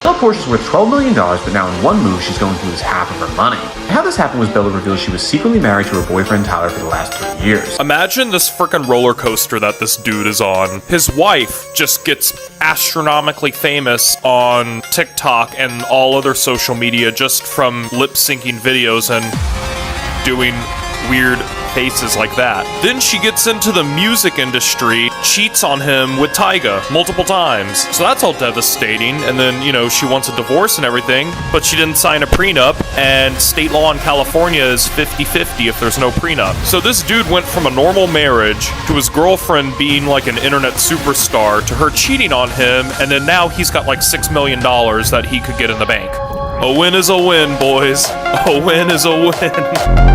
Bella Porsche's worth $12 million, but now in one move she's going to lose half of her money. How this happened was Bella revealed she was secretly married to her boyfriend Tyler for the last 3 years. Imagine this frickin' roller coaster that this dude is on. His wife just gets astronomically famous on TikTok and all other social media just from lip-syncing videos and doing weird faces like that. Then she gets into the music industry, cheats on him with Tyga multiple times. So that's all devastating. And then, she wants a divorce and everything, but she didn't sign a prenup, and state law in California is 50-50 if there's no prenup. So this dude went from a normal marriage to his girlfriend being like an internet superstar to her cheating on him, and then now he's got like $6 million that he could get in the bank. A win is a win, boys. A win is a win.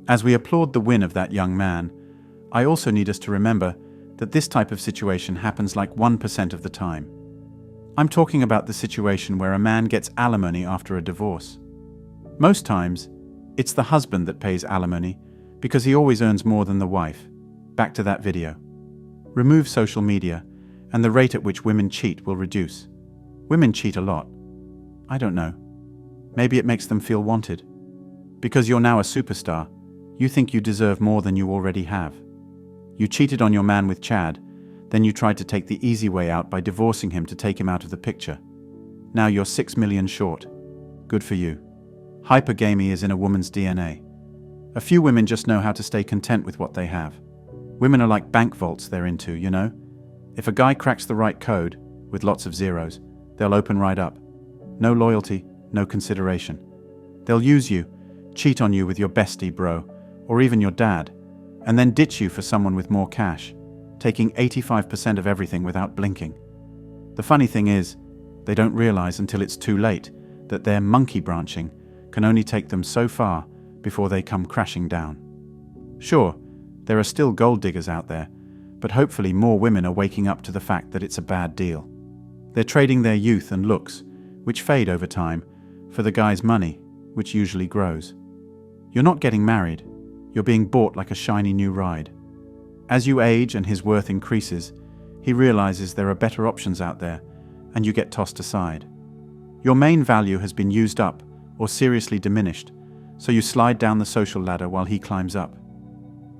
As we applaud the win of that young man, I also need us to remember that this type of situation happens like 1% of the time. I'm talking about the situation where a man gets alimony after a divorce. Most times, it's the husband that pays alimony because he always earns more than the wife. Back to that video. Remove social media, and the rate at which women cheat will reduce. Women cheat a lot. I don't know. Maybe it makes them feel wanted. Because you're now a superstar, you think you deserve more than you already have. You cheated on your man with Chad, then you tried to take the easy way out by divorcing him to take him out of the picture. Now you're 6 million short. Good for you. Hypergamy is in a woman's DNA. A few women just know how to stay content with what they have. Women are like bank vaults they're into, If a guy cracks the right code, with lots of zeros, they'll open right up. No loyalty, no consideration. They'll use you, cheat on you with your bestie bro, or even your dad, and then ditch you for someone with more cash, taking 85% of everything without blinking. The funny thing is, they don't realize until it's too late that their monkey branching can only take them so far before they come crashing down. Sure, there are still gold diggers out there, but hopefully more women are waking up to the fact that it's a bad deal. They're trading their youth and looks, which fade over time, for the guy's money, which usually grows. You're not getting married. You're being bought like a shiny new ride. As you age and his worth increases, he realizes there are better options out there, and you get tossed aside. Your main value has been used up or seriously diminished, so you slide down the social ladder while he climbs up.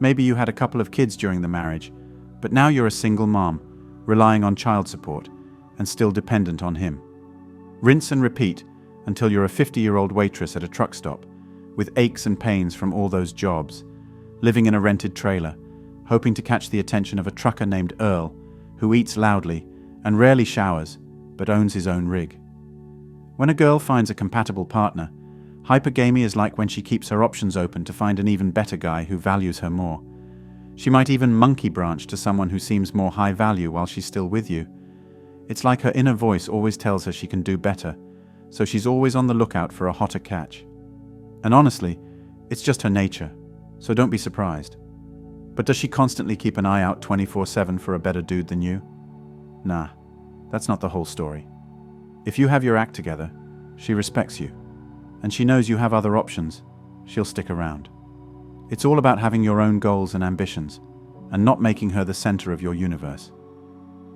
Maybe you had a couple of kids during the marriage, but now you're a single mom, relying on child support, and still dependent on him. Rinse and repeat until you're a 50-year-old waitress at a truck stop, with aches and pains from all those jobs, living in a rented trailer, hoping to catch the attention of a trucker named Earl, who eats loudly and rarely showers, but owns his own rig. When a girl finds a compatible partner, hypergamy is like when she keeps her options open to find an even better guy who values her more. She might even monkey branch to someone who seems more high value while she's still with you. It's like her inner voice always tells her she can do better, so she's always on the lookout for a hotter catch. And honestly, it's just her nature, so don't be surprised. But does she constantly keep an eye out 24/7 for a better dude than you? Nah, that's not the whole story. If you have your act together, she respects you, and she knows you have other options, she'll stick around. It's all about having your own goals and ambitions, and not making her the center of your universe.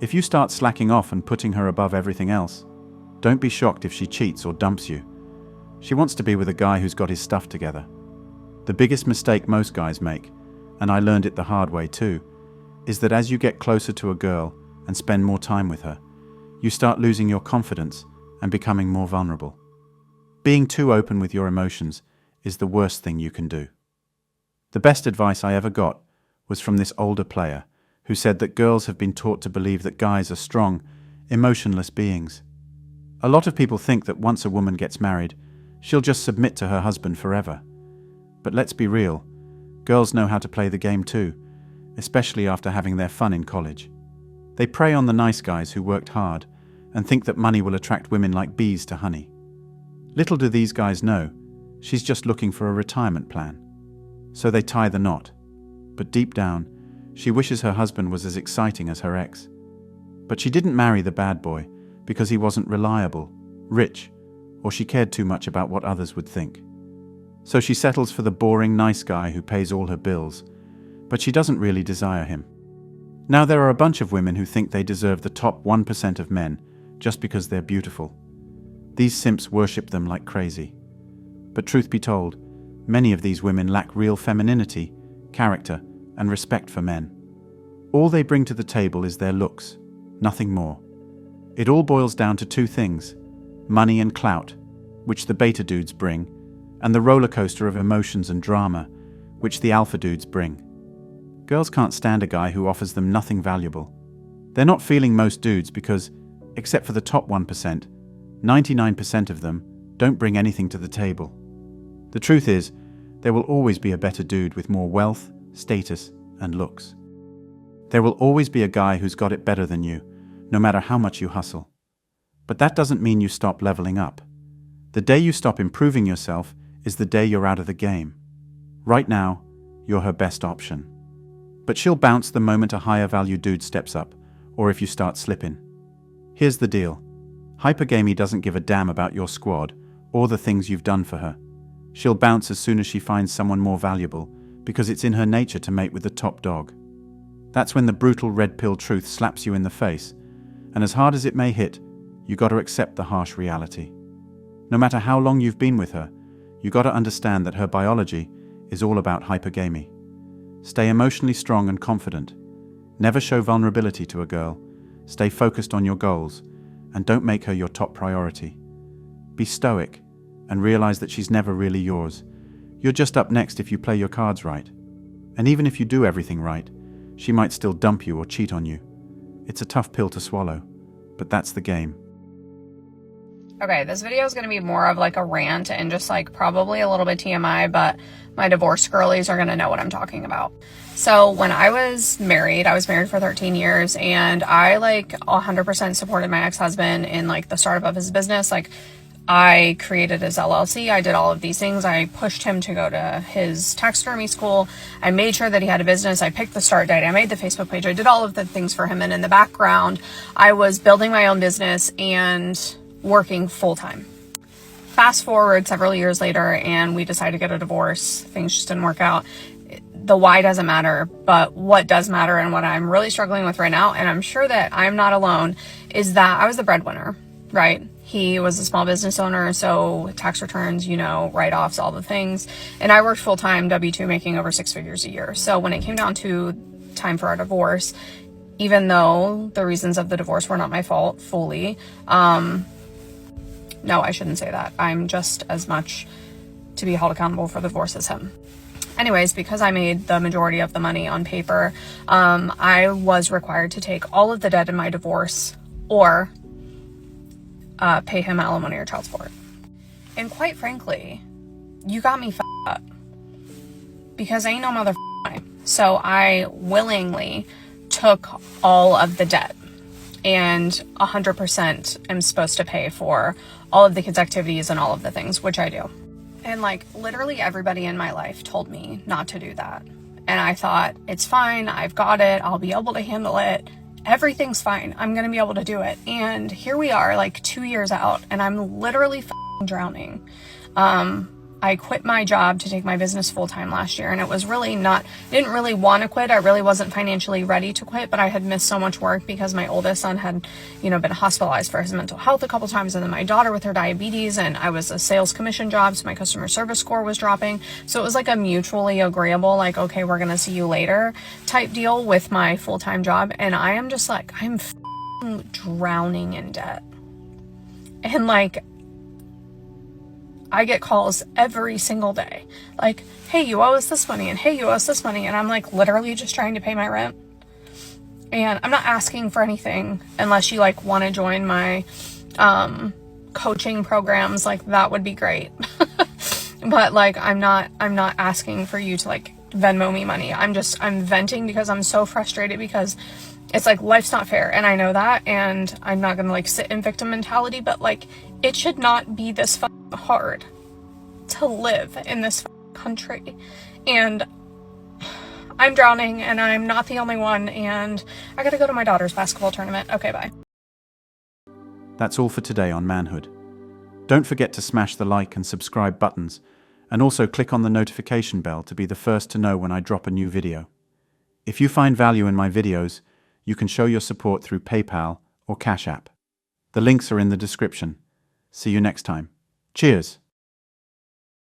If you start slacking off and putting her above everything else, don't be shocked if she cheats or dumps you. She wants to be with a guy who's got his stuff together. The biggest mistake most guys make, and I learned it the hard way too, is that as you get closer to a girl and spend more time with her, you start losing your confidence and becoming more vulnerable. Being too open with your emotions is the worst thing you can do. The best advice I ever got was from this older player who said that girls have been taught to believe that guys are strong, emotionless beings. A lot of people think that once a woman gets married, she'll just submit to her husband forever. But let's be real, girls know how to play the game too, especially after having their fun in college. They prey on the nice guys who worked hard and think that money will attract women like bees to honey. Little do these guys know, she's just looking for a retirement plan. So they tie the knot. But deep down, she wishes her husband was as exciting as her ex. But she didn't marry the bad boy because he wasn't reliable, rich, or she cared too much about what others would think. So she settles for the boring, nice guy who pays all her bills, but she doesn't really desire him. Now, there are a bunch of women who think they deserve the top 1% of men just because they're beautiful. These simps worship them like crazy. But truth be told, many of these women lack real femininity, character, and respect for men. All they bring to the table is their looks, nothing more. It all boils down to two things: money and clout, which the beta dudes bring, and the roller coaster of emotions and drama, which the alpha dudes bring. Girls can't stand a guy who offers them nothing valuable. They're not feeling most dudes because, except for the top 1%, 99% of them don't bring anything to the table. The truth is, there will always be a better dude with more wealth, status, and looks. There will always be a guy who's got it better than you, no matter how much you hustle. But that doesn't mean you stop leveling up. The day you stop improving yourself is the day you're out of the game. Right now, you're her best option. But she'll bounce the moment a higher value dude steps up, or if you start slipping. Here's the deal. Hypergamy doesn't give a damn about your squad or the things you've done for her. She'll bounce as soon as she finds someone more valuable, because it's in her nature to mate with the top dog. That's when the brutal red pill truth slaps you in the face, and as hard as it may hit, you gotta accept the harsh reality. No matter how long you've been with her, you gotta understand that her biology is all about hypergamy. Stay emotionally strong and confident. Never show vulnerability to a girl. Stay focused on your goals, and don't make her your top priority. Be stoic, and realize that she's never really yours. You're just up next if you play your cards right. And even if you do everything right, she might still dump you or cheat on you. It's a tough pill to swallow, but that's the game. Okay, this video is going to be more of like a rant and just like probably a little bit TMI, but my divorce girlies are going to know what I'm talking about. So when I was married for 13 years, and I like 100% supported my ex-husband in like the startup of his business. Like, I created his LLC. I did all of these things. I pushed him to go to his taxidermy school. I made sure that he had a business. I picked the start date. I made the Facebook page. I did all of the things for him. And in the background, I was building my own business and working full time. Fast forward several years later, and we decided to get a divorce. Things just didn't work out. The why doesn't matter, but what does matter, and what I'm really struggling with right now, and I'm sure that I'm not alone, is that I was the breadwinner, right? He was a small business owner, so tax returns, write-offs, all the things. And I worked full-time, W-2, making over 6 figures a year. So when it came down to time for our divorce, even though the reasons of the divorce were not my fault fully, no, I shouldn't say that. I'm just as much to be held accountable for the divorce as him. Anyways, because I made the majority of the money on paper, I was required to take all of the debt in my divorce or pay him alimony or child support. And quite frankly, you got me f***ed up, because I ain't no motherfucker. So I willingly took all of the debt, and 100% am supposed to pay for all of the kids' activities and all of the things, which I do. And like literally everybody in my life told me not to do that. And I thought, it's fine, I've got it, I'll be able to handle it. Everything's fine, I'm gonna be able to do it. And here we are, like 2 years out, and I'm literally drowning. I quit my job to take my business full-time last year, and it was really didn't really want to quit. I really wasn't financially ready to quit, but I had missed so much work because my oldest son had, been hospitalized for his mental health a couple times, and then my daughter with her diabetes, and I was a sales commission job, so my customer service score was dropping. So it was like a mutually agreeable, like, okay, we're gonna see you later type deal with my full-time job. And I am just like, I'm drowning in debt. And like, I get calls every single day, like, hey, you owe us this money, and hey, you owe us this money. And I'm like literally just trying to pay my rent. And I'm not asking for anything unless you like want to join my coaching programs. Like, that would be great. But like, I'm not asking for you to like Venmo me money. I'm venting because I'm so frustrated, because it's like, life's not fair. And I know that, and I'm not gonna like sit in victim mentality, but like, it should not be this hard to live in this country. And I'm drowning, and I'm not the only one, and I gotta go to my daughter's basketball tournament. Okay, bye. That's all for today on Manhood. Don't forget to smash the like and subscribe buttons, and also click on the notification bell to be the first to know when I drop a new video. If you find value in my videos, you can show your support through PayPal or Cash App. The links are in the description. See you next time. Cheers!